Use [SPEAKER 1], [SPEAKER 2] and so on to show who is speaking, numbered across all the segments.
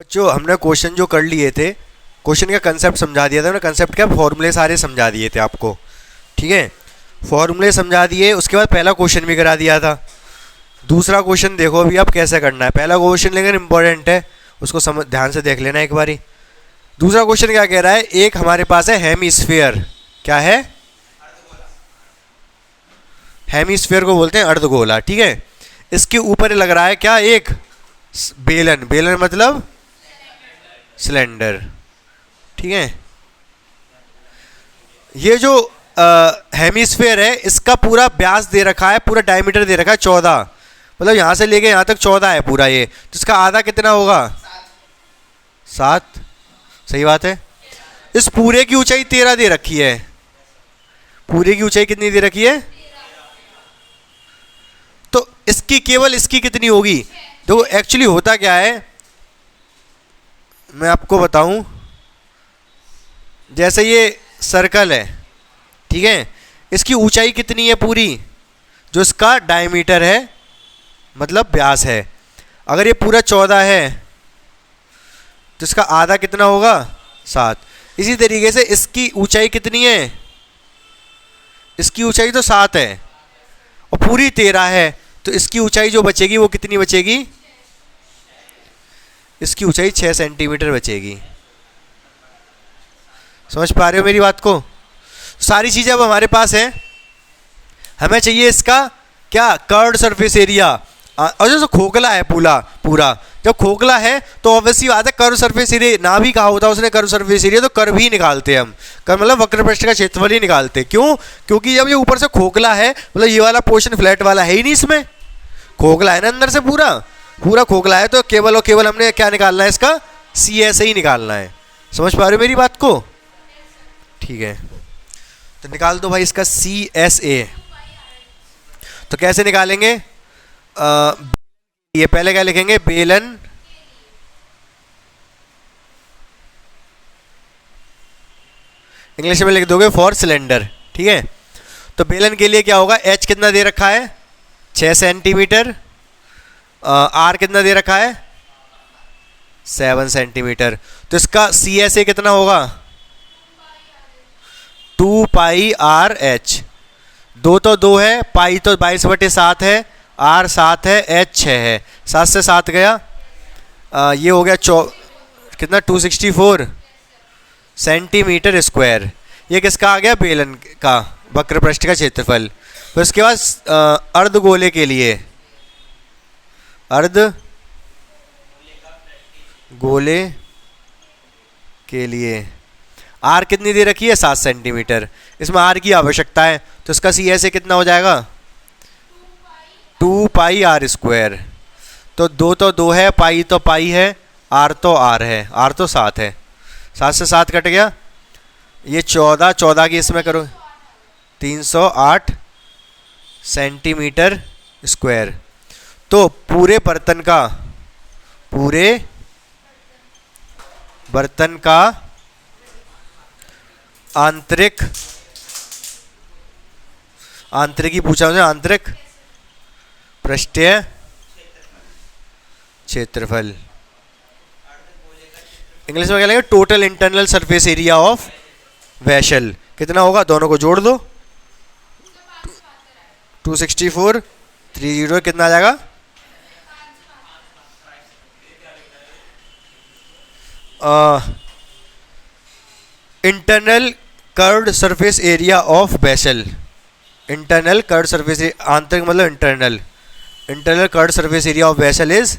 [SPEAKER 1] बच्चों हमने क्वेश्चन जो कर लिए थे, क्वेश्चन का कंसेप्ट समझा दिया था। हमने कंसेप्ट क्या, फॉर्मूले सारे समझा दिए थे आपको। ठीक है, फॉर्मूले समझा दिए, उसके बाद पहला क्वेश्चन भी करा दिया था। दूसरा क्वेश्चन देखो अभी आप कैसे करना है। पहला क्वेश्चन लेकिन इंपॉर्टेंट है, उसको समझ ध्यान से देख लेना एक बारी। दूसरा क्वेश्चन क्या कह रहा है, एक हमारे पास है हेमिस्फीयर। क्या है? हेमिस्फीयर को बोलते हैं अर्धगोला। ठीक है, इसके ऊपर लग रहा है क्या, एक बेलन। बेलन मतलब सिलेंडर। ठीक है, ये जो हेमिस्फीयर है इसका पूरा व्यास दे रखा है, पूरा डायमीटर दे रखा है 14, मतलब यहाँ से लेके यहाँ तक 14 है पूरा ये। तो इसका आधा कितना होगा? 7। सही बात है। इस पूरे की ऊंचाई 13 दे रखी है। पूरे की ऊंचाई कितनी दे रखी है? तो इसकी केवल इसकी कितनी होगी? देखो एक्चुअली होता क्या है, मैं आपको बताऊं। जैसे ये सर्कल है, ठीक है, इसकी ऊंचाई कितनी है पूरी? जो इसका डायमीटर है मतलब व्यास है, अगर ये पूरा 14 है तो इसका आधा कितना होगा? 7। इसी तरीके से इसकी ऊंचाई कितनी है? इसकी ऊंचाई तो 7 है और पूरी 13 है, तो इसकी ऊंचाई जो बचेगी वो कितनी बचेगी? इसकी ऊंचाई 6 सेंटीमीटर बचेगी। समझ पा रहे हो मेरी बात को? सारी चीजें अब हमारे पास हैं। हमें चाहिए इसका क्या, कर्व्ड सरफेस एरिया। और जो खोखला है पूरा जब खोखला है तो ऑब्वियसली बात है कर्व सरफेस एरिया ना भी कहा होता उसने कर्व सरफेस एरिया, तो कर्व ही निकालते हैं हम। कर्व मतलब वक्र पृष्ठ का क्षेत्रफल ही निकालते। क्यों? क्योंकि जब ये ऊपर से खोखला है, मतलब ये वाला पोर्शन फ्लैट वाला है ही नहीं, इसमें खोखला है ना, अंदर से पूरा खोखला है, तो केवल और केवल हमने क्या निकालना है, इसका CS ही निकालना है। समझ पा रहे हो मेरी बात को? ठीक है, तो निकाल दो भाई इसका CSA। तो कैसे निकालेंगे? ये पहले क्या लिखेंगे, बेलन इंग्लिश में लिख दोगे फॉर सिलेंडर। ठीक है, तो बेलन के लिए क्या होगा, H कितना दे रखा है? 6 सेंटीमीटर। R कितना दे रखा है? 7 सेंटीमीटर। तो इसका CSA कितना होगा? 2 पाई RH। 2 तो 2 है, पाई तो 22/7 है, R 7 है, H 6 है। 7 से 7 गया, ये हो गया कितना, 264 सेंटीमीटर स्क्वायर। ये किसका आ गया? बेलन का वक्र पृष्ठ का क्षेत्रफल। तो इसके बाद अर्धगोले के लिए, अर्धगोले के लिए R कितनी दे रखी है? 7 सेंटीमीटर। इसमें R की आवश्यकता है, तो इसका CSA कितना हो जाएगा? 2 पाई R स्क्वायर। तो 2 तो 2 है, पाई तो पाई है, R तो R है, R तो 7 है। 7 से 7 कट गया, ये 14 की इसमें करो, 308 सेंटीमीटर स्क्वायर। तो पूरे बर्तन का आंतरिक ही पूछा मुझे, आंतरिक पृष्ठीय क्षेत्रफल। इंग्लिश में क्या लगेगा? Total internal surface area of vessel. कितना होगा? दोनों को जोड़ दो, 264 30 कितना आ जाएगा? Internal curved surface area of vessel. Internal curved surface, आंतरिक मतलब internal curved surface area of vessel is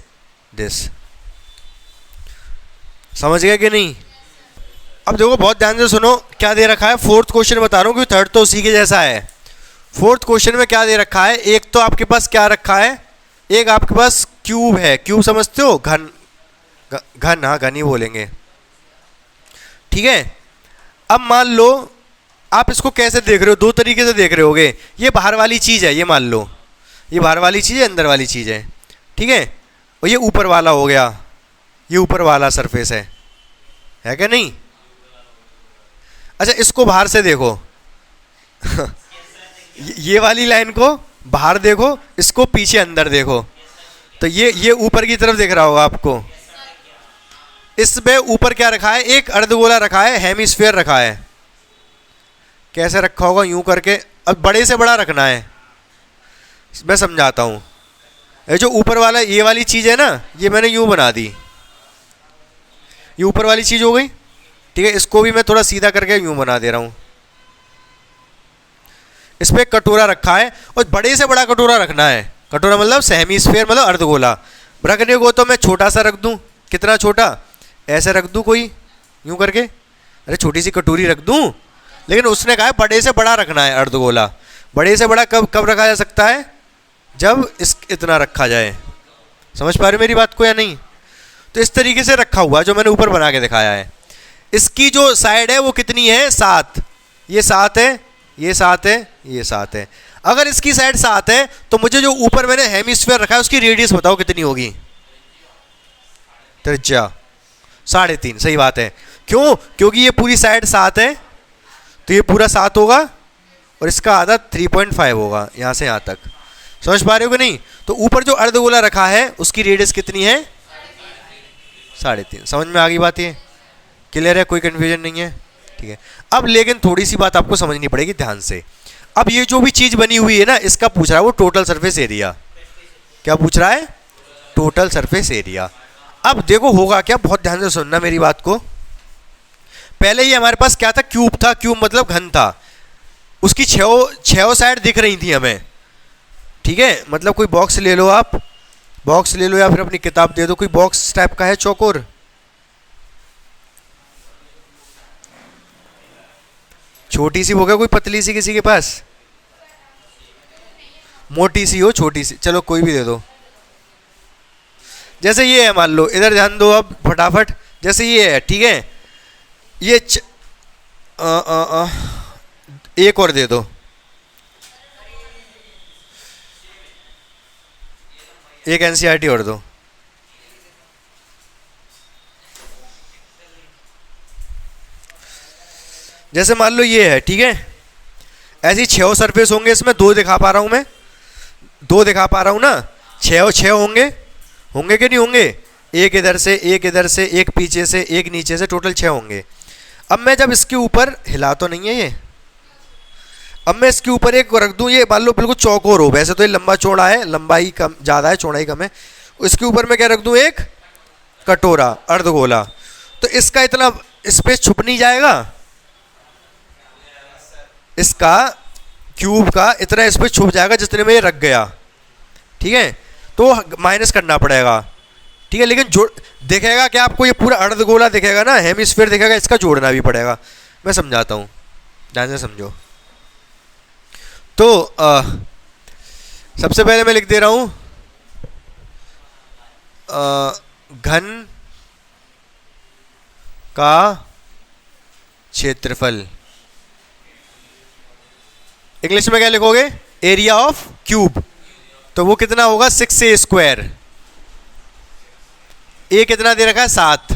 [SPEAKER 1] this. समझ गए कि नहीं? अब देखो बहुत ध्यान से सुनो, क्या दे रखा है। फोर्थ क्वेश्चन बता रहा हूँ क्योंकि थर्ड तो उसी के जैसा है। फोर्थ क्वेश्चन में क्या दे रखा है, एक तो आपके पास क्या रखा है, एक आपके पास क्यूब है। क्यूब समझते हो? घन, हाँ घन ही बोलेंगे। ठीक है, अब मान लो आप इसको कैसे देख रहे हो, दो तरीके से देख रहे होगे। ये बाहर वाली चीज़ है, ये मान लो ये बाहर वाली चीज़ है, अंदर वाली चीज़ है। ठीक है, और ये ऊपर वाला हो गया, ये ऊपर वाला सरफेस है क्या नहीं? अच्छा इसको बाहर से देखो ये वाली लाइन को बाहर देखो, इसको पीछे अंदर देखो। तो ये ऊपर की तरफ दिख रहा होगा आपको, इसमें ऊपर क्या रखा है, एक अर्धगोला रखा है, हेमिस्फीयर रखा है। कैसे रखा होगा, यूं करके। अब बड़े से बड़ा रखना है, मैं समझाता हूं। ये जो ऊपर वाला ये वाली चीज है ना, ये मैंने यूं बना दी, ये ऊपर वाली चीज हो गई, ठीक है। इसको भी मैं थोड़ा सीधा करके यूं बना दे रहा हूं। इस पे एक कटोरा रखा है और बड़े से बड़ा कटोरा रखना है। कटोरा मतलब हेमिस्फीयर मतलब अर्धगोला। रखने को तो मैं छोटा सा रख दूं, कितना छोटा, ऐसे रख दूं कोई यूं करके, अरे छोटी सी कटोरी रख दूं। लेकिन उसने कहा है बड़े से बड़ा रखना है अर्धगोला। बड़े से बड़ा कब कब रखा जा सकता है, जब इस इतना रखा जाए। समझ पा रहे हो मेरी बात को या नहीं? तो इस तरीके से रखा हुआ जो मैंने ऊपर बना के दिखाया है। इसकी जो साइड है वो कितनी है, 7। ये 7 है, ये 7 है, ये 7 है। अगर इसकी साइड 7 है तो मुझे जो ऊपर मैंने हेमिस्फीयर रखा है उसकी रेडियस बताओ कितनी होगी, त्रिज्या 3.5। सही बात है। क्यों? क्योंकि ये पूरी साइड 7 है तो ये पूरा 7 होगा और इसका आधा 3.5 होगा, यहां से यहां तक। समझ पा रहे हो कि नहीं? तो ऊपर जो अर्धगोला रखा है उसकी रेडियस कितनी है, 3.5। समझ में आ गई बात? ये क्लियर है, कोई कंफ्यूजन नहीं है? ठीक है। अब लेकिन थोड़ी सी बात आपको समझनी पड़ेगी ध्यान से। अब ये जो भी चीज बनी हुई है ना, इसका पूछ रहा है वो टोटल सरफेस एरिया। क्या पूछ रहा है? Total surface area. अब देखो होगा क्या, बहुत ध्यान से सुनना मेरी बात को। पहले ये हमारे पास क्या था, क्यूब था। क्यूब मतलब घन था। उसकी छह साइड दिख रही थी हमें, ठीक है। मतलब कोई बॉक्स ले लो, आप बॉक्स ले लो या फिर अपनी किताब दे दो, कोई बॉक्स टाइप का है चौकोर, छोटी सी होगा, कोई पतली सी किसी के पास, मोटी सी हो, छोटी सी, चलो कोई भी दे दो। जैसे ये है, मान लो, इधर ध्यान दो अब फटाफट। जैसे ये है, ठीक है, ये एक और दे दो, एक एनसीईआरटी और दो। जैसे मान लो ये है, ठीक है, ऐसी 6 सरफेस होंगे, इसमें 2 दिखा पा रहा हूं मैं, 2 दिखा पा रहा हूं ना। 6 होंगे, होंगे कि नहीं होंगे? एक इधर से, एक इधर से, एक पीछे से, एक नीचे से, टोटल 6 होंगे। अब मैं जब इसके ऊपर, हिला तो नहीं है ये, अब मैं इसके ऊपर एक रख दूं, ये मान लो बिल्कुल चौकोर हो, वैसे तो ये लंबा चौड़ा है, लंबाई कम ज़्यादा है, चौड़ाई कम है। इसके ऊपर मैं क्या रख दूं, एक कटोरा अर्धगोला। तो इसका इतना स्पेस छुप नहीं जाएगा, इसका क्यूब का इतना स्पेस छुप जाएगा जितने में ये रख गया, ठीक है। तो माइनस करना पड़ेगा, ठीक है। लेकिन जोड़ दिखेगा क्या आपको, ये पूरा अर्धगोला दिखेगा ना, हेमिस्फीयर दिखेगा, इसका जोड़ना भी पड़ेगा। मैं समझाता हूँ, ध्यान से समझो। तो सबसे पहले मैं लिख दे रहा हूं घन का क्षेत्रफल। इंग्लिश में क्या लिखोगे, एरिया ऑफ क्यूब। तो वो कितना होगा, 6a²। ए कितना दे रखा है, 7,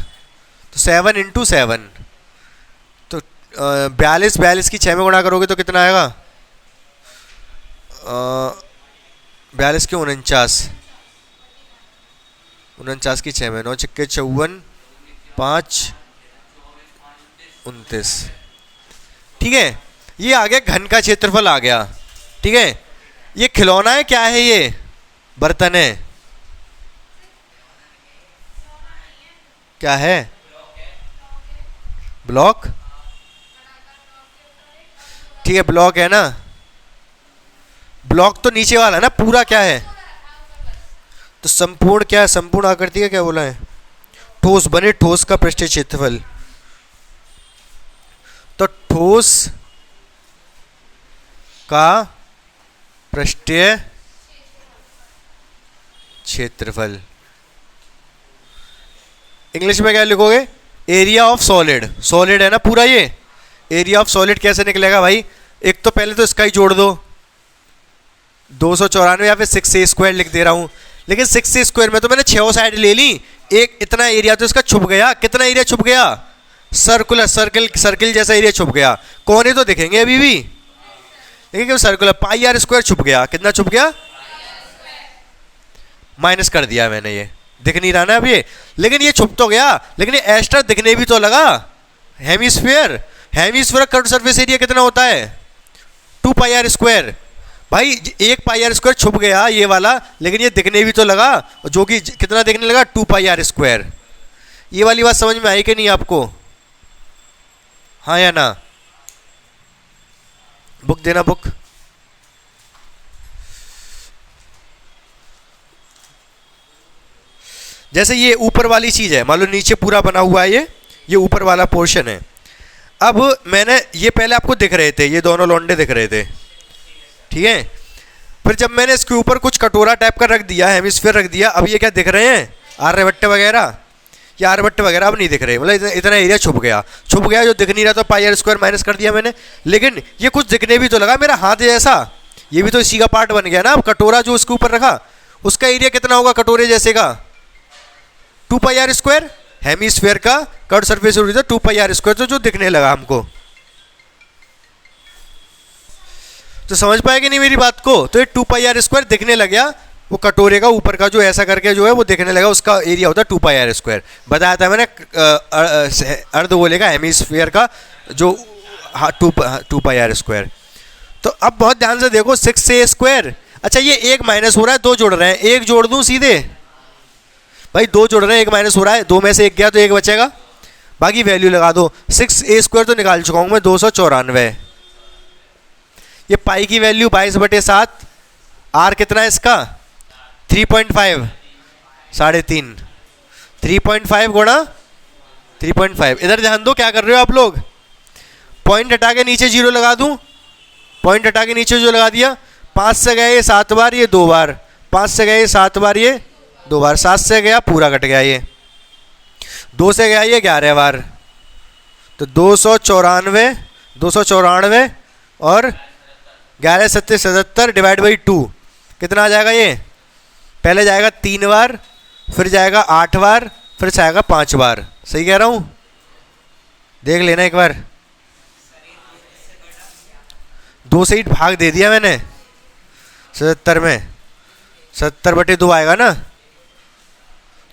[SPEAKER 1] तो 7 × 7, तो 42 की 6 में गुणा करोगे तो कितना आएगा, 42 के 49, 49 की 6 में, 9 × 6 = 54, 5 × 29, ठीक है। ये आ गया घन का क्षेत्रफल आ गया, ठीक है। ये खिलौना है, क्या है ये, बर्तन है, क्या है, ब्लॉक, ठीक है, ब्लॉक है ना। ब्लॉक तो नीचे वाला है ना, पूरा क्या है, तो संपूर्ण क्या है, संपूर्ण आकृति का क्या बोला है, ठोस बने ठोस का पृष्ठीय क्षेत्रफल। तो ठोस का पृष्ठीय क्षेत्रफल, इंग्लिश में क्या लिखोगे, एरिया ऑफ सॉलिड। सॉलिड है ना पूरा, ये एरिया ऑफ सॉलिड कैसे निकलेगा भाई, एक तो पहले तो इसका ही जोड़ दो, 294 या फिर 6a² लिख दे रहा हूं। लेकिन 6a² में तो मैंने 6 साइड ले ली, एक इतना एरिया तो इसका छुप गया। कितना एरिया छुप गया, सर्कुलर, सर्किल जैसा एरिया छुप गया। कोने तो दिखेंगे अभी भी, लेकिन क्यों, सर्कुलर πr² छुप गया। कितना छुप गया, माइनस कर दिया मैंने ये, दिख नहीं रहा ना अब ये, लेकिन ये छुप तो गया, लेकिन ये एस्टर दिखने भी तो लगा। Hemisphere, hemisphere curve surface area कितना होता है 2 पाई आर स्क्वायर। भाई 1 पाई आर स्क्वायर छुप गया ये वाला, लेकिन ये दिखने भी तो लगा, जो कि कितना दिखने लगा 2 पाई आर स्क्वायर। ये वाली बात समझ में आई कि नहीं आपको? हाँ या ना? बुक देना, बुक। जैसे ये ऊपर वाली चीज है, मान लो नीचे पूरा बना हुआ है ये ऊपर वाला पोर्शन है। अब मैंने ये पहले आपको दिख रहे थे, ये दोनों लौंडे दिख रहे थे, ठीक है। फिर जब मैंने इसके ऊपर कुछ कटोरा टाइप का रख दिया, हेमिस्फीयर रख दिया, अब ये क्या दिख रहे हैं आर्यभट्ट वगैरह, ये आर्यभट्ट वगैरह अब नहीं दिख रहे, मतलब इतना एरिया छुप गया, जो दिख नहीं रहा तो पाई आर स्क्वायर माइनस कर दिया मैंने। लेकिन ये कुछ दिखने भी तो लगा, मेरा हाथ जैसा, ये भी तो इसी का पार्ट बन गया ना। अब कटोरा जो उसके ऊपर रखा उसका एरिया कितना होगा कटोरे जैसे का 2 पाई आर स्क्वायर। हेमिस्फीयर का curve surface area 2 pi are square, तो जो दिखने लगा हमको। तो समझ पाए कि नहीं मेरी बात को? तो ये 2 पाई आर स्क्वायर दिखने लग गया, वो कटोरे का ऊपर का जो ऐसा करके जो है वो दिखने लगा, उसका एरिया होता है 2 पाई आर स्क्वायर। बताया था मैंने अर्धगोले का हेमिस्फीयर का जो 2 पाई आर स्क्वायर। तो अब बहुत ध्यान से देखो 6a स्क्वायर। अच्छा ये एक माइनस हो रहा है, 2 जोड़ रहे हैं, एक जोड़ दूं सीधे? भाई 2 जोड़ रहे हैं, एक माइनस हो रहा है, 2 में से एक गया तो एक बचेगा, बाकी वैल्यू लगा दो। 6a स्क्वायर तो निकाल चुका हूं मैं 294। ये पाई की वैल्यू 22/7, आर कितना है इसका 3.5, 3.5, 3.5 गुणा 3.5। इधर ध्यान दो क्या कर रहे हो आप लोग, पॉइंट हटा के नीचे 0 लगा दूं, पॉइंट हटा के नीचे जो लगा दिया, 5 से गए ये 7 बार, ये 2 बार, 5 से गए 7 बार, ये 2 बार, 7 से गया पूरा कट गया, ये 2 से गया ये 11 बार, तो 294 और 11 7 77 डिवाइड बाई 2 कितना आ जाएगा? ये पहले जाएगा 3 बार, फिर जाएगा 8 बार, फिर जाएगा 5 बार। सही कह रहा हूं? देख लेना एक बार। 2 से ही भाग दे दिया मैंने 77 में, 70/2 आएगा ना।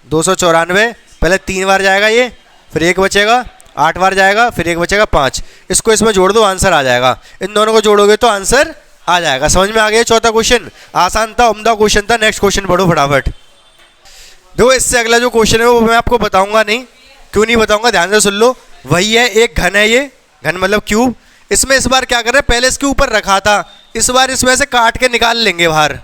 [SPEAKER 1] 294 पहले 3 बार जाएगा ये, फिर एक बचेगा, 8 बार जाएगा, फिर एक बचेगा 5। इसको इसमें जोड़ दो, आंसर आ जाएगा। इन दोनों को जोड़ोगे तो आंसर आ जाएगा। समझ में आ गया? चौथा क्वेश्चन आसान था, उम्दा क्वेश्चन था। नेक्स्ट क्वेश्चन पढ़ो फटाफट। देखो इससे अगला जो क्वेश्चन है वो मैं आपको बताऊंगा नहीं। क्यों नहीं बताऊंगा, ध्यान से सुन लो। वही है, एक घन है, ये घन मतलब क्यूब। इसमें इस बार क्या कर रहे हैं, पहले इसके ऊपर रखा था, इस बार इसमें से काट के निकाल लेंगे बाहर,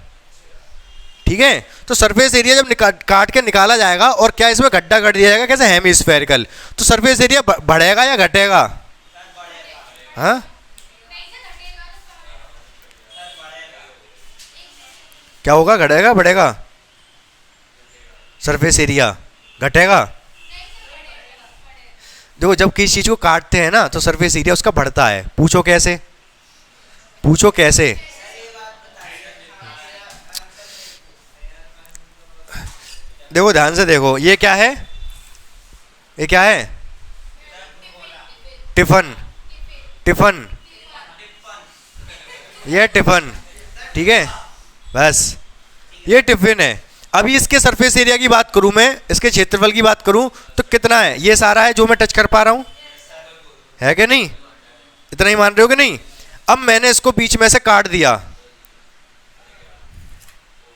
[SPEAKER 1] ठीक है। तो सरफेस एरिया जब काट के निकाला जाएगा और क्या इसमें गड्ढा कर दिया जाएगा, कैसे हेमिस्फेरिकल, तो सरफेस एरिया बढ़ेगा या घटेगा? हाँ क्या होगा, घटेगा बढ़ेगा? सरफेस एरिया घटेगा। देखो जब किसी चीज को काटते हैं ना तो सरफेस एरिया उसका बढ़ता है। पूछो कैसे, पूछो कैसे? देखो ध्यान से देखो, ये क्या है, ये क्या है? टिफन, टिफन, ये टिफन, ठीक है, बस ये टिफिन है। अभी इसके सरफेस एरिया की बात करूं मैं, इसके क्षेत्रफल की बात करूं तो कितना है? ये सारा है जो मैं टच कर पा रहा हूं, है कि नहीं? इतना ही मान रहे हो कि नहीं? अब मैंने इसको बीच में से काट दिया,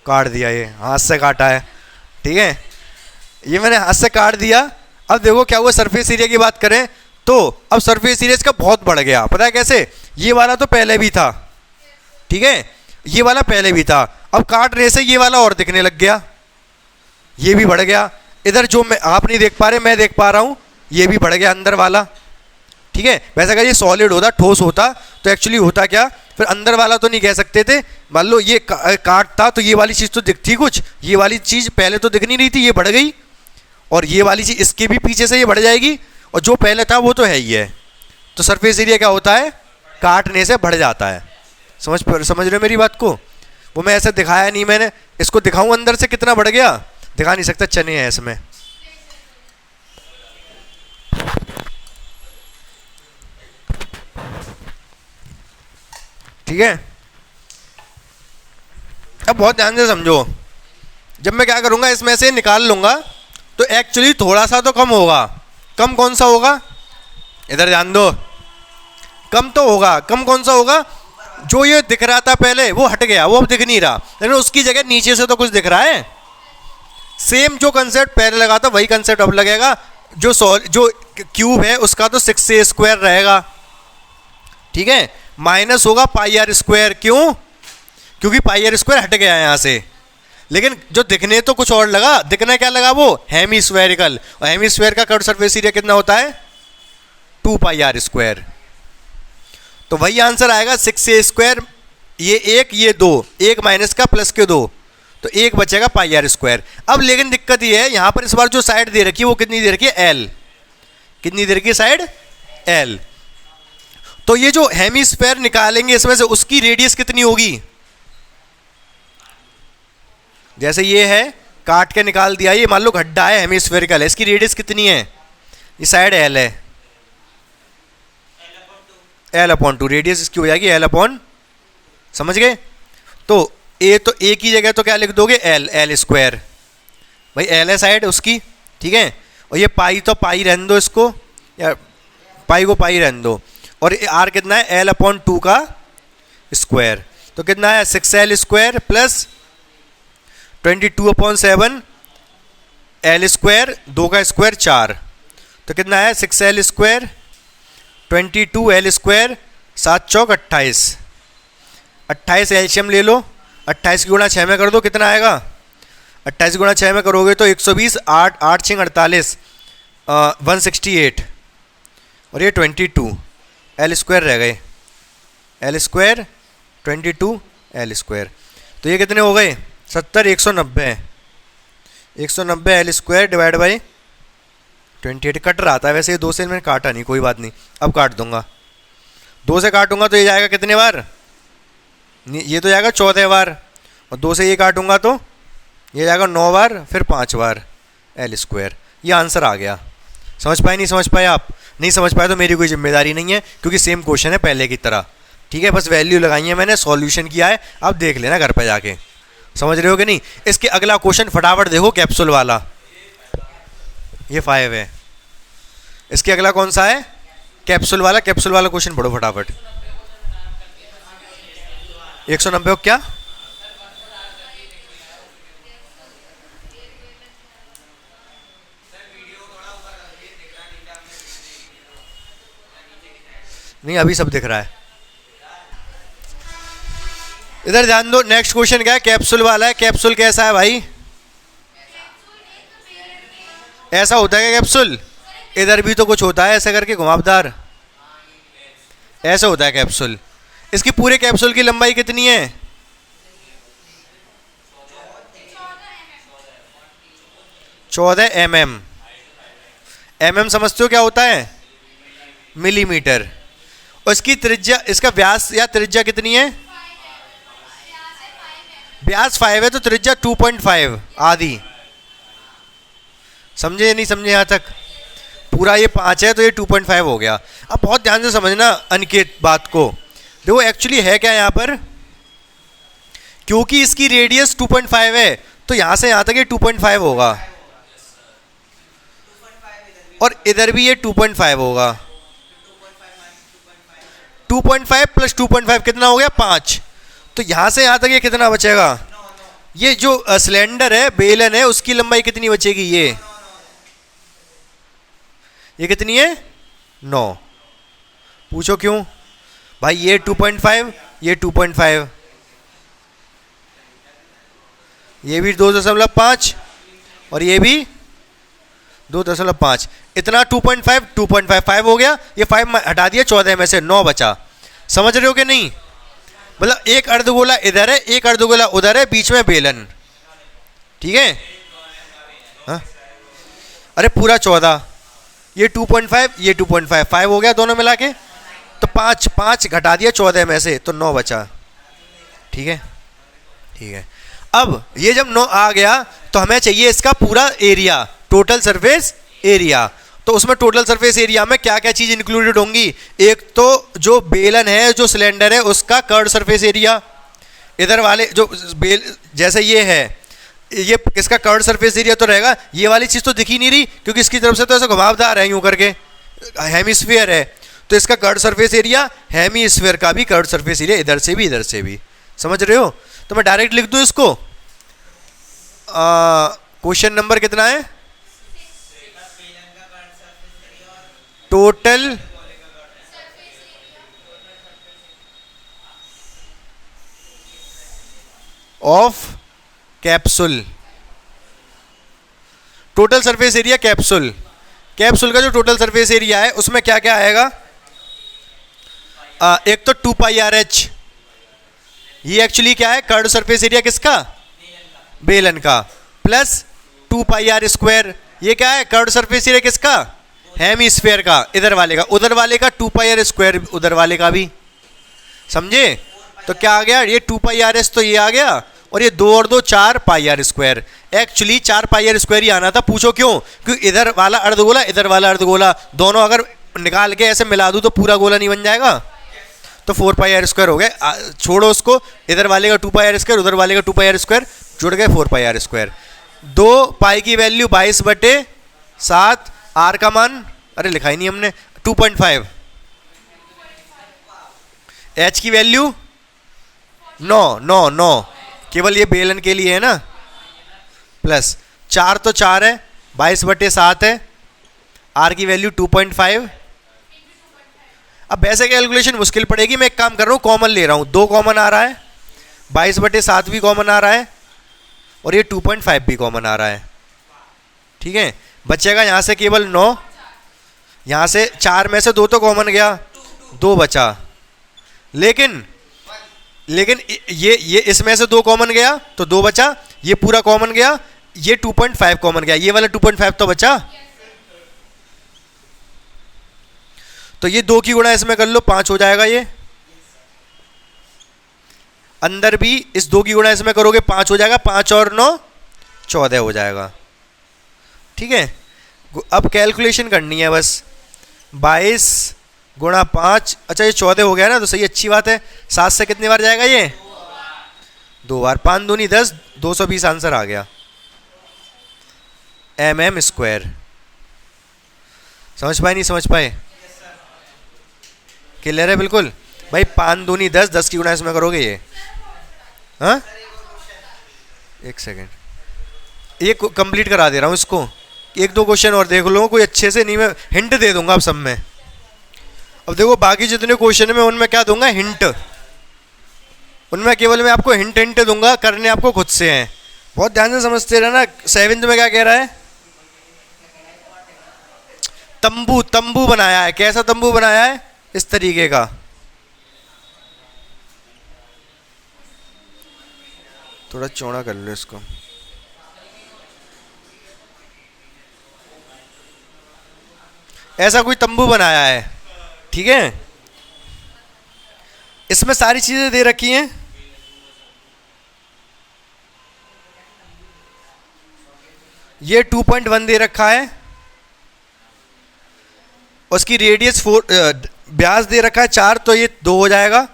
[SPEAKER 1] काट दिया, ये हाथ से काटा है, ठीक है, ये मैंने हाथ से काट दिया। अब देखो क्या हुआ, सरफेस एरिया की बात करें तो अब सरफेस एरिया इसका बहुत बढ़ गया। पता है कैसे? ये वाला तो पहले भी था, ठीक है, ये वाला पहले भी था, अब काटने से ये वाला और दिखने लग गया, ये भी बढ़ गया। इधर जो मैं आप नहीं देख पा रहे मैं देख पा रहा हूं, ये भी बढ़ गया अंदर वाला, ठीक है। वैसे अगर ये सॉलिड होता, ठोस होता तो एक्चुअली होता क्या, फिर अंदर वाला तो नहीं कह सकते थे। मान लो ये काट था तो ये वाली चीज़ तो दिखती कुछ, ये वाली चीज़ पहले तो दिख नहीं रही थी, ये बढ़ गई, और ये वाली चीज़ इसके भी पीछे से ये बढ़ जाएगी, और जो पहले था वो तो है ही है। तो सरफेस एरिया क्या होता है, काटने से बढ़ जाता है। समझ रहे हो मेरी बात को? वो मैं ऐसे दिखाया नहीं मैंने, इसको दिखाऊं अंदर से कितना बढ़ गया, दिखा नहीं सकता, चने हैं इसमें, ठीक है। अब बहुत ध्यान से समझो, जब मैं क्या करूँगा, इसमें से निकाल लूँगा तो एक्चुअली थोड़ा सा तो कम होगा। कम कौन सा होगा, इधर ध्यान दो, कम तो होगा। कम कौन सा होगा, जो ये दिख रहा था पहले वो हट गया, वो अब दिख नहीं रहा, लेकिन उसकी जगह नीचे से तो कुछ दिख रहा है। सेम जो कंसेप्ट पहले लगा था वही कंसेप्ट अब लगेगा। जो क्यूब है उसका तो 6a² रहेगा, ठीक है, माइनस होगा पाई आर स्क्वायर। क्यों, क्योंकि पाई आर स्क्वायर हट गया है यहाँ से, लेकिन जो दिखने तो कुछ और लगा, दिखने क्या लगा, वो हेमीस्फेरिकल। और हेमीस्फेयर का कर्व सरफेस एरिया कितना होता है, 2 पाई आर स्क्वायर। तो वही आंसर आएगा 6a², ये 1 ये 2, 1 माइनस का प्लस के 2, तो 1 बचेगा पाई आर स्क्वायर। अब लेकिन दिक्कत ये है, यहाँ पर इस बार जो साइड दे रखी है वो कितनी दे रखी है, L। कितनी दे रखी है साइड, L। तो ये जो हेमीस्फेयर निकालेंगे इसमें से, उसकी रेडियस कितनी होगी, जैसे ये है काट के निकाल दिया, ये मान लो गड्ढा है हेमीस्फेरिकल है, इसकी रेडियस कितनी है, ये साइड L है, L/2 रेडियस इसकी हो जाएगी L/, समझ गए। तो ए तो ए की जगह तो क्या लिख दोगे, L² भाई, L है साइड उसकी, ठीक है। और ये पाई तो पाई रहने दो इसको, या पाई को पाई रहने दो। और आर कितना है, L/2 का स्क्वायर, तो कितना है 6L² प्लस 22/7 L², 2 का स्क्वायर 4, तो कितना है 6L², 22L², 7 चौक 28, 28 एलसीएम ले लो, 28 की गुणा 6 में कर दो, कितना आएगा, 28 गुणा 6 में करोगे तो 120, 8 8 6 48, 168, और ये 22 L² रह गए, L², 22 L², तो ये कितने हो गए 70, 190, 190 L² डिवाइड बाई 28। कट रहा था वैसे, ये 2 से मैंने काटा नहीं, कोई बात नहीं, अब काट दूंगा। 2 से काटूंगा तो ये जाएगा कितने बार, ये तो जाएगा 14 बार, और 2 से ये काटूंगा तो ये जाएगा 9 बार, फिर 5 बार L²। ये आंसर आ गया। समझ पाए, नहीं समझ पाए, आप नहीं समझ पाए तो मेरी कोई जिम्मेदारी नहीं है, क्योंकि सेम क्वेश्चन है पहले की तरह, ठीक है। बस वैल्यू लगाई है मैंने, सॉल्यूशन किया है, अब देख लेना घर पे जाके, समझ रहे हो कि नहीं। इसके अगला क्वेश्चन फटाफट देखो, कैप्सूल वाला, ये 5 है। इसके अगला कौन सा है, कैप्सूल वाला। कैप्सूल वाला क्वेश्चन पढ़ो फटाफट। 190 क्या, नहीं अभी सब दिख रहा है, इधर ध्यान दो। नेक्स्ट क्वेश्चन क्या है, कैप्सूल वाला है। कैप्सूल कैसा है भाई, ऐसा होता है क्या कैप्सूल, इधर भी तो कुछ होता है ऐसा करके घुमावदार, ऐसा होता है कैप्सूल। इसकी पूरे कैप्सूल की लंबाई कितनी है, 14 mm। mm समझते हो क्या होता है, मिलीमीटर। और इसकी त्रिज्या, इसका व्यास या त्रिज्या कितनी है, व्यास 5 है तो त्रिज्या 2.5 आधी। समझे या नहीं समझे यहाँ तक, पूरा ये 5 है तो ये 2.5 हो गया। अब बहुत ध्यान से समझना अनिकेत बात को, देखो एक्चुअली है क्या यहाँ पर, क्योंकि इसकी रेडियस 2.5 है तो यहाँ से यहाँ तक ये 2.5 होगा, और इधर भी ये 2.5 होगा। 2.5 प्लस 2.5 कितना हो गया, 5। तो यहाँ से यहाँ तक ये कितना बचेगा, ये जो सिलेंडर है, बेलन है, उसकी लंबाई कितनी बचेगी, ये कितनी है, 9। पूछो क्यों भाई, ये 2.5, ये 2.5, ये भी 2.5 और ये भी 2.5, इतना 2.5 2.5 5 हो गया। ये 5 हटा दिया 14 में से, 9 बचा। समझ रहे हो कि नहीं, मतलब एक अर्धगोला इधर है, एक अर्धगोला उधर है, बीच में बेलन, ठीक है। हाँ? अरे पूरा 14, ये 2.5 ये 2.5, 5 हो गया दोनों मिला के, तो 5 घटा दिया 14 में से, तो 9 बचा, ठीक है, ठीक है। अब ये जब 9 आ गया तो हमें चाहिए इसका पूरा एरिया, टोटल सरफेस एरिया। तो उसमें टोटल सरफेस एरिया में क्या क्या चीज़ इंक्लूडेड होंगी, एक तो जो बेलन है, जो सिलेंडर है, उसका कर्व सरफेस एरिया, इधर वाले जो बेल जैसे ये है ये इसका कर्व सरफेस एरिया तो रहेगा, ये वाली चीज़ तो दिख ही नहीं रही क्योंकि इसकी तरफ से तो ऐसा घुमावदार है यूं करके, हेमिस्फीयर है, तो इसका कर्व सरफेस एरिया हेमिस्फीयर का भी कर्व सरफेस एरिया इधर से भी इधर से भी, समझ रहे हो? तो मैं डायरेक्ट लिख दूं इसको। क्वेश्चन नंबर कितना है? Total of capsule, total surface area capsule, capsule का जो टोटल सरफेस एरिया है उसमें क्या क्या आएगा? एक तो 2 पाई आर एच, ये एक्चुअली क्या है? कर्व सरफेस एरिया किसका? बेलन का, प्लस 2 पाई आर स्क्वायर, ये क्या है? कर्व सरफेस एरिया किसका? हेमिस्फीयर का, इधर वाले का, उधर वाले का 2 पाई आर स्क्वायर, उधर वाले का भी, समझे? तो क्या आ गया? ये 2 पाई आर एस तो ये आ गया, और ये 2 और 2 4 pi are square, actually 4 pi are square ही आना था। पूछो क्यों? क्योंकि इधर वाला अर्धगोला इधर वाला अर्धगोला दोनों अगर निकाल के ऐसे मिला दूं तो पूरा गोला नहीं बन जाएगा, तो 4 पाई आर स्क्वायर हो गया। छोड़ो उसको, इधर वाले का 2 पाई आर स्क्वायर, उधर वाले का 2 पाई आर स्क्वायर, जुड़ गए 4 पाई आर स्क्वायर। 2 पाई की वैल्यू 22/7, आर का मान अरे लिखा ही नहीं हमने 2.5, एच की वैल्यू 9 केवल ये बेलन के लिए है ना, प्लस 4 तो 4 है, 22/7 है, आर की वैल्यू 2.5। अब वैसे कैलकुलेशन मुश्किल पड़ेगी, मैं एक काम कर रहा हूँ, कॉमन ले रहा हूँ, 2 कॉमन आ रहा है, 22/7 भी कॉमन आ रहा है, और ये 2.5 भी कॉमन आ रहा है, ठीक है? बचेगा यहाँ से केवल 9, यहाँ से 4 में से 2 तो कॉमन गया, 2 बचा, लेकिन ये इसमें से 2 कॉमन गया तो 2 बचा, ये पूरा कॉमन गया, ये 2.5 कॉमन गया, ये वाला 2.5 तो बचा, तो ये 2 की गुणा इसमें कर लो, 5 हो जाएगा। ये अंदर भी इस 2 की गुणा इसमें करोगे 5 हो जाएगा, 5 और 9 14 हो जाएगा, ठीक है? अब कैलकुलेशन करनी है बस, 22 गुणा 5, अच्छा ये 14 हो गया ना, तो सही, अच्छी बात है। 7 से कितनी बार जाएगा ये? 2 बार, 5 दूनी 10, 220 आंसर आ गया, mm स्क्वायर। समझ पाए नहीं समझ पाए? क्लियर है बिल्कुल भाई? 5 दूनी 10, 10 की गुणा इसमें करोगे ये, हाँ? एक सेकेंड, ये कंप्लीट करा दे रहा हूँ इसको, 1-2 क्वेश्चन और देख लो, कोई अच्छे से नहीं, मैं हिंट दे दूंगा अब सब में। अब देखो बाकी जितने क्वेश्चन में उनमें क्या दूंगा? हिंट, उनमें केवल मैं आपको हिंट दूंगा, करने आपको खुद से हैं, बहुत ध्यान से समझते रहना। 7th में क्या कह रहा है? तंबू बनाया है, कैसा तंबू बनाया है? इस तरीके का, थोड़ा चौड़ा कर लो इसको, ऐसा कोई तंबू बनाया है, ठीक है? इसमें सारी चीजें दे रखी हैं, ये 2.1 दे रखा है, उसकी रेडियस 4, व्यास दे रखा है 4, तो ये 2 हो जाएगा,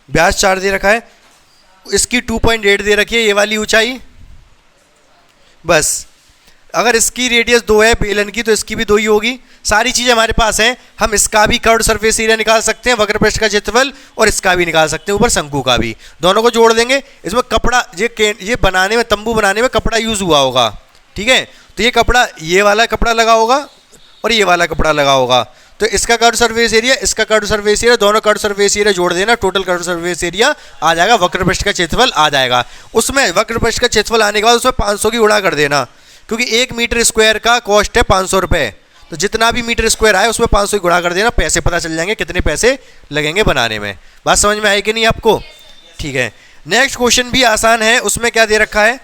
[SPEAKER 1] व्यास 4 दे रखा है, इसकी 2.8 दे रखी है ये वाली ऊंचाई, बस। अगर इसकी रेडियस 2 है बेलन की, तो इसकी भी 2 ही होगी। सारी चीजें हमारे पास हैं, हम इसका भी कर्व सरफेस एरिया निकाल सकते हैं, वक्रपृष्ठ का क्षेत्रफल, और इसका भी निकाल सकते हैं, ऊपर शंकु का भी, दोनों को जोड़ देंगे। इसमें कपड़ा, ये बनाने में, तंबू बनाने में कपड़ा यूज हुआ होगा, ठीक है? तो ये कपड़ा, ये वाला कपड़ा लगा होगा और ये वाला कपड़ा लगा होगा, तो इसका कर्व सरफेस एरिया, इसका कर्व सरफेस एरिया, दोनों कर्व सरफेस एरिया जोड़ देना, टोटल कर्व सरफेस एरिया आ जाएगा, वक्रपृष्ठ का क्षेत्रफल आ जाएगा। उसमें वक्रपृष्ठ का क्षेत्रफल आने के बाद उसमें 500 की गुणा कर देना, क्योंकि 1 मीटर स्क्वायर का कॉस्ट है 500 रुपये, तो जितना भी मीटर स्क्वायर आए उसमें 500 की गुणा कर देना, पैसे पता चल जाएंगे कितने पैसे लगेंगे बनाने में। बात समझ में आई कि नहीं आपको? ठीक है, नेक्स्ट क्वेश्चन भी आसान है, उसमें क्या दे रखा है,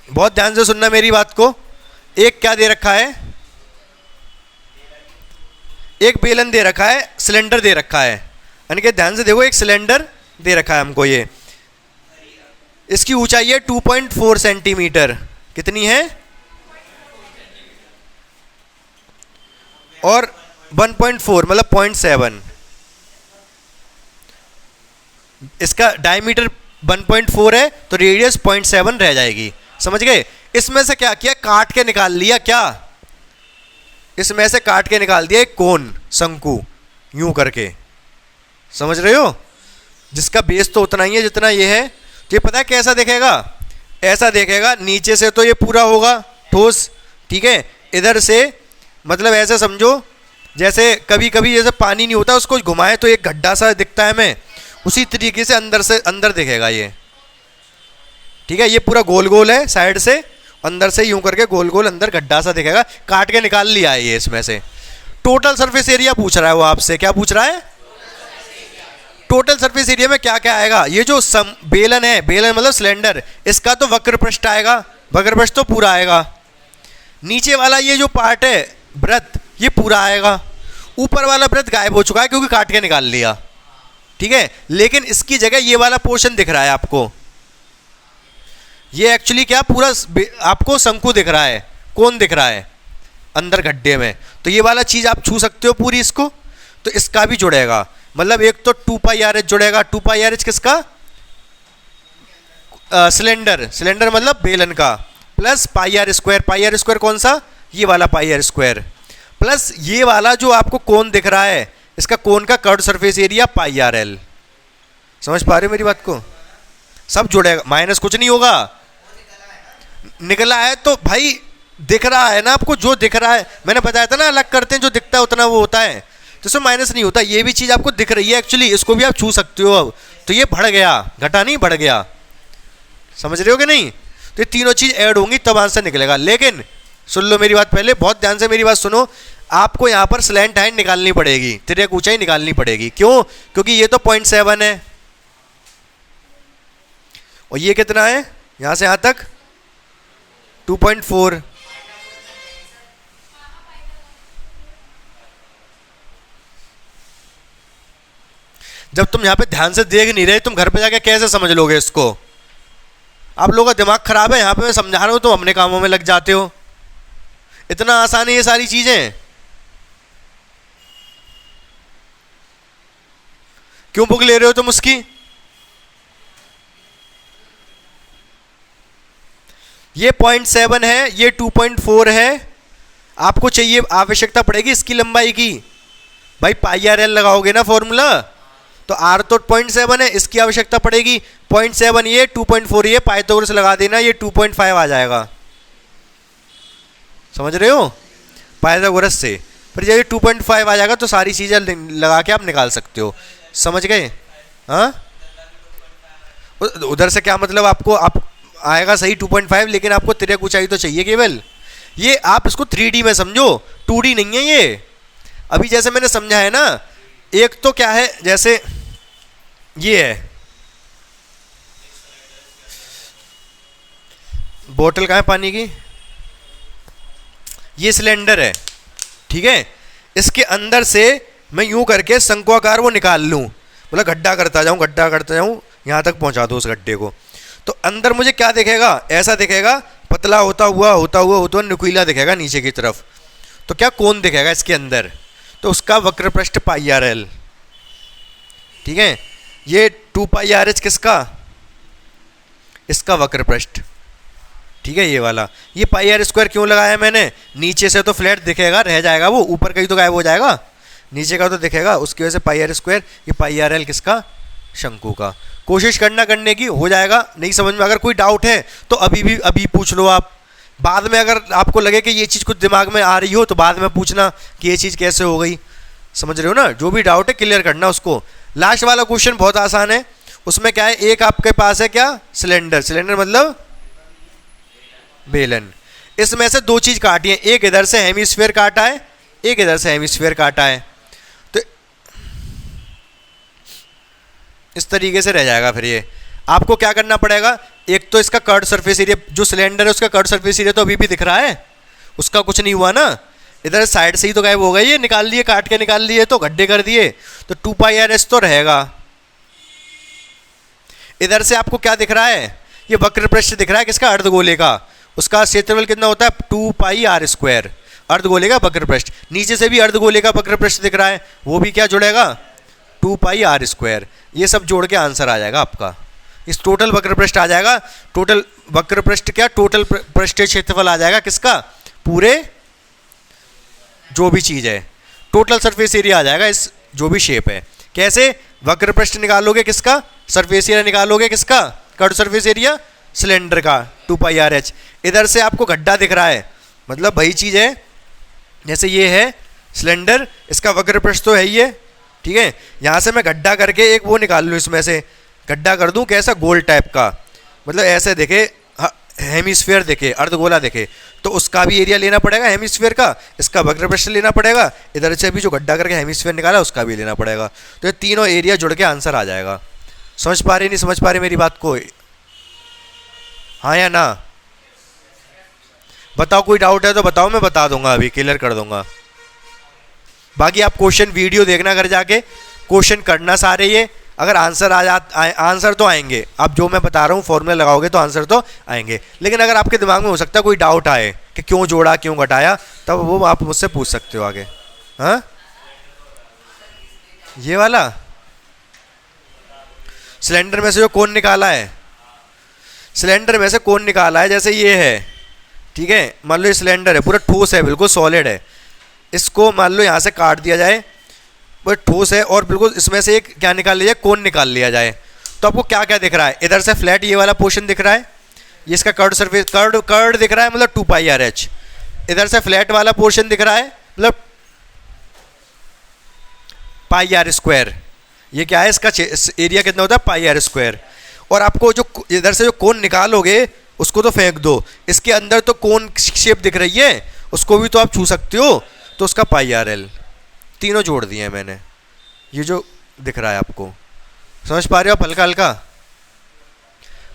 [SPEAKER 1] बहुत ध्यान से सुनना मेरी बात को। एक क्या दे रखा है? एक बेलन दे रखा है, सिलेंडर दे रखा है, यानी कि ध्यान से देखो, एक सिलेंडर दे रखा है हमको, ये इसकी ऊंचाई है 2.4 सेंटीमीटर, कितनी है? और 1.4 मतलब 0.7, इसका डायमीटर 1.4 है, तो रेडियस 0.7 रह जाएगी, समझ गए? इसमें से क्या किया, काट के निकाल लिया, क्या इसमें से काट के निकाल दिया एक कोण, शंकु, यूं करके, समझ रहे हो? जिसका बेस तो उतना ही है जितना ये है। तो ये पता है कैसा दिखेगा, ऐसा देखेगा, नीचे से तो ये पूरा होगा ठोस, ठीक है, इधर से मतलब ऐसे समझो जैसे कभी कभी जैसे पानी नहीं होता उसको घुमाए तो एक गड्ढा सा दिखता है हमें, उसी तरीके से अंदर दिखेगा ये, ठीक है। ये पूरा गोल गोल है साइड से, अंदर से यूं करके गोल गोल अंदर गड्ढा सा दिखेगा, काट के निकाल लिया है ये इसमें से। टोटल सरफेस एरिया पूछ रहा है वो आपसे, क्या पूछ रहा है? टोटल सरफेस एरिया में क्या क्या आएगा? ये जो बेलन है, बेलन मतलब सिलेंडर, इसका तो वक्र पृष्ठ आएगा, वक्र पृष्ठ तो पूरा आएगा। नीचे वाला ये जो पार्ट है वृत्त, ये पूरा आएगा। ऊपर वाला वृत्त गायब हो चुका है क्योंकि काट के निकाल लिया, ठीक है। लेकिन इसकी जगह ये वाला पोर्शन दिख रहा है आपको, ये एक्चुअली क्या पूरा आपको शंकु दिख रहा है, कोण दिख रहा है अंदर गड्ढे में। तो ये वाला चीज आप छू सकते हो पूरी इसको, तो इसका भी जुड़ेगा। मतलब एक तो 2 पाई आर एच जुड़ेगा। 2 पाई आर एच किसका? सिलेंडर, सिलेंडर मतलब बेलन का, plus pi are square. Pi are square कौन सा? ये वाला पाई आर स्क्वायर, प्लस ये वाला जो आपको कोण दिख रहा है, इसका कोण का curved surface area pi R L. समझ पा रहे हो मेरी बात को? सब जुड़ेगा, माइनस कुछ नहीं होगा। निकला है तो भाई दिख रहा है ना आपको, जो दिख रहा है मैंने बताया था ना, अलग करते हैं जो दिखता है उतना वो होता है, तो इसमें माइनस नहीं होता। ये भी चीज आपको दिख रही है एक्चुअली, इसको भी आप छू सकते हो अब, तो ये बढ़ गया, घटा नहीं बढ़ गया। समझ रहे हो कि नहीं? तो ये तीनों चीज ऐड होंगी तब आंसर निकलेगा। लेकिन सुन लो मेरी बात, पहले बहुत ध्यान से मेरी बात सुनो, आपको यहाँ पर स्लैंट हाइट निकालनी पड़ेगी, तिर्यक ऊंचाई निकालनी पड़ेगी। क्यों? क्योंकि ये तो 0.7 है और ये कितना है यहां से यहां तक 2.4। जब तुम यहां पे ध्यान से देख नहीं रहे, तुम घर पे जाके कैसे समझ लोगे इसको? आप लोगों का दिमाग खराब है, यहां पे मैं समझा रहा हूं तो अपने कामों में लग जाते हो। इतना आसान है ये सारी चीजें, क्यों बुक ले रहे हो तुम उसकी? ये 0.7 है, ये 2.4 है। आपको चाहिए, आवश्यकता पड़ेगी इसकी लंबाई की, भाई पाई आर एल लगाओगे ना फॉर्मूला, तो आर तो 0.7 है, इसकी आवश्यकता पड़ेगी 0.7 ये, 2.4 ये, पाइथागोरस लगा देना, ये 2.5 आ जाएगा। समझ रहे हो? पाइथागोरस से फिर जब ये 2.5 आ जाएगा तो सारी चीजें लगा के आप निकाल सकते हो। समझ गए? हाँ, उधर से क्या मतलब, आपको आप आएगा सही 2.5, लेकिन आपको तिर्यक ऊंचाई तो चाहिए केवल। ये आप इसको 3D में समझो, 2D नहीं है ये। अभी जैसे मैंने समझा है ना, एक तो क्या है, जैसे ये है, बोतल कहाँ है पानी की, ये सिलेंडर है, ठीक है। इसके अंदर से मैं यूं करके शंक्वाकार वो निकाल लूं, मतलब गड्ढा करता जाऊं, गड्ढा करता जाऊं, यहां तक पहुंचा दो उस गड्ढे को, तो अंदर मुझे क्या दिखेगा? ऐसा दिखेगा, पतला होता हुआ नुकीला दिखेगा नीचे की तरफ। तो क्या कोण दिखेगा इसके अंदर? तो उसका वक्र पृष्ठ पाई आर एल, ठीक है। ये 2 पाई आर एच किसका? इसका वक्र पृष्ठ, ठीक है, ये वाला। ये पाई आर स्क्वायर क्यों लगाया मैंने? नीचे से तो फ्लैट दिखेगा, रह जाएगा वो, ऊपर कहीं तो गायब हो जाएगा, नीचे का तो दिखेगा, उसकी वजह से पाई आर स्क्वायर। ये पाई आर एल किसका? शंकु का। कोशिश करने की, हो जाएगा। नहीं समझ में अगर कोई डाउट है तो अभी पूछ लो आप। बाद में अगर आपको लगे कि ये चीज़ कुछ दिमाग में आ रही हो तो बाद में पूछना कि ये चीज़ कैसे हो गई। समझ रहे हो ना? जो भी डाउट है क्लियर करना उसको। लास्ट वाला क्वेश्चन बहुत आसान है, उसमें क्या है, एक आपके पास है क्या? सिलेंडर। सिलेंडर मतलब बेलन। इसमें से दो चीज काटी है, एक इधर से हेमिस्फीयर काटा है, एक इधर से हेमिस्फीयर काटा है, तो इस तरीके से रह जाएगा। फिर ये आपको क्या करना पड़ेगा? एक तो इसका कर्व्ड सरफेस एरिया, जो सिलेंडर है उसका कर्व्ड सरफेस एरिया तो अभी भी दिख रहा है, उसका कुछ नहीं हुआ ना, इधर साइड से ही तो गायब हो गई, ये निकाल लिए, काट के निकाल लिए तो गड्ढे कर दिए, तो 2 पाई आर एस तो रहेगा। इधर से आपको क्या दिख रहा है? ये वक्र पृष्ठ दिख रहा है किसका? अर्धगोले का। उसका क्षेत्रफल कितना होता है? 2 पाई आर स्क्वायर। अर्धगोले का वक्र पृष्ठ। नीचे से भी अर्धगोले का वक्र पृष्ठ दिख रहा है, वो भी क्या जुड़ेगा? 2 पाई आर स्क्वायर। ये सब जोड़ के आंसर आ जाएगा आपका। इस टोटल वक्र पृष्ठ आ जाएगा। टोटल वक्र पृष्ठ क्या, टोटल पृष्ठीय क्षेत्रफल आ जाएगा किसका, पूरे जो भी चीज़ है, टोटल सरफेस एरिया आ जाएगा इस जो भी शेप है। कैसे, वक्र पृष्ठ निकालोगे किसका, सरफेस एरिया निकालोगे किसका, कर्व सरफेस एरिया सिलेंडर का 2πRh। इधर से आपको गड्ढा दिख रहा है, मतलब वही चीज़ है, जैसे ये है सिलेंडर, इसका वक्र पृष्ठ तो है ही है, ठीक है। यहाँ से मैं गड्ढा करके एक वो निकाल लूँ, इसमें से गड्ढा कर दूँ कैसा, गोल टाइप का, मतलब ऐसे देखे हेमिस्फीयर देखे, अर्धगोला देखे, तो उसका भी एरिया लेना पड़ेगा हेमिस्फीयर का, इसका वक्र पृष्ठ लेना पड़ेगा, इधर से भी जो गड्ढा करके हेमिस्फीयर निकाला उसका भी लेना पड़ेगा। तो ये तीनों एरिया जुड़ के आंसर आ जाएगा। समझ पा रहे नहीं समझ पा रहे मेरी बात को, हाँ या ना बताओ। कोई डाउट है तो बताओ, मैं बता दूंगा, अभी क्लियर कर दूंगा। बाकी आप क्वेश्चन वीडियो देखना घर जाके, क्वेश्चन करना सारे ये, अगर आंसर आंसर तो आएंगे, आप जो मैं बता रहा हूँ फॉर्मूला लगाओगे तो आंसर तो आएंगे। लेकिन अगर आपके दिमाग में हो सकता है कोई डाउट आए कि क्यों जोड़ा क्यों घटाया, तब वो आप मुझसे पूछ सकते हो आगे। हाँ, ये वाला सिलेंडर में से जो कोण निकाला है, सिलेंडर में से कोण निकाला है, जैसे ये है, ठीक है, मान लो ये सिलेंडर है, पूरा ठोस है, बिल्कुल सॉलिड है, इसको मान लो यहाँ से काट दिया जाए, वो ठोस है, और बिल्कुल इसमें से एक क्या निकाल लिया जाए, कोण निकाल लिया जाए, तो आपको क्या क्या दिख रहा है, इधर से फ्लैट ये वाला पोर्शन दिख रहा है, ये इसका कर्ड सरफेस, कर्ड दिख रहा है, मतलब 2πRh। इधर से फ्लैट वाला पोर्शन दिख रहा है, मतलब πr²। ये क्या है, इसका एरिया कितना होता है, πr²। और आपको जो इधर से जो कोण निकालोगे उसको तो फेंक दो, इसके अंदर तो कोण शेप दिख रही है, उसको भी तो आप छू सकते हो, तो उसका πrl। तीनों जोड़ दिए हैं मैंने, ये जो दिख रहा है आपको, समझ पा रहे हो आप, हल्का हल्का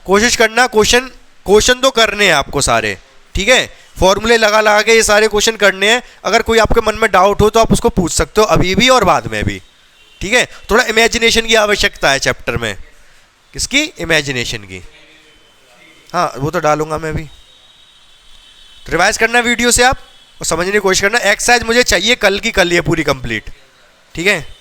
[SPEAKER 1] कोशिश करना, क्वेश्चन तो करने हैं आपको सारे, ठीक है, फॉर्मूले लगा लगा के ये सारे क्वेश्चन करने हैं। अगर कोई आपके मन में डाउट हो तो आप उसको पूछ सकते हो, अभी भी और बाद में भी, ठीक है। थोड़ा इमेजिनेशन की आवश्यकता है चैप्टर में, किसकी, इमेजिनेशन की, हाँ वो तो डालूंगा मैं भी। तो रिवाइज करना वीडियो से आप और समझने की कोशिश करना। एक्सरसाइज मुझे चाहिए कल की कल, ये पूरी कंप्लीट, ठीक है।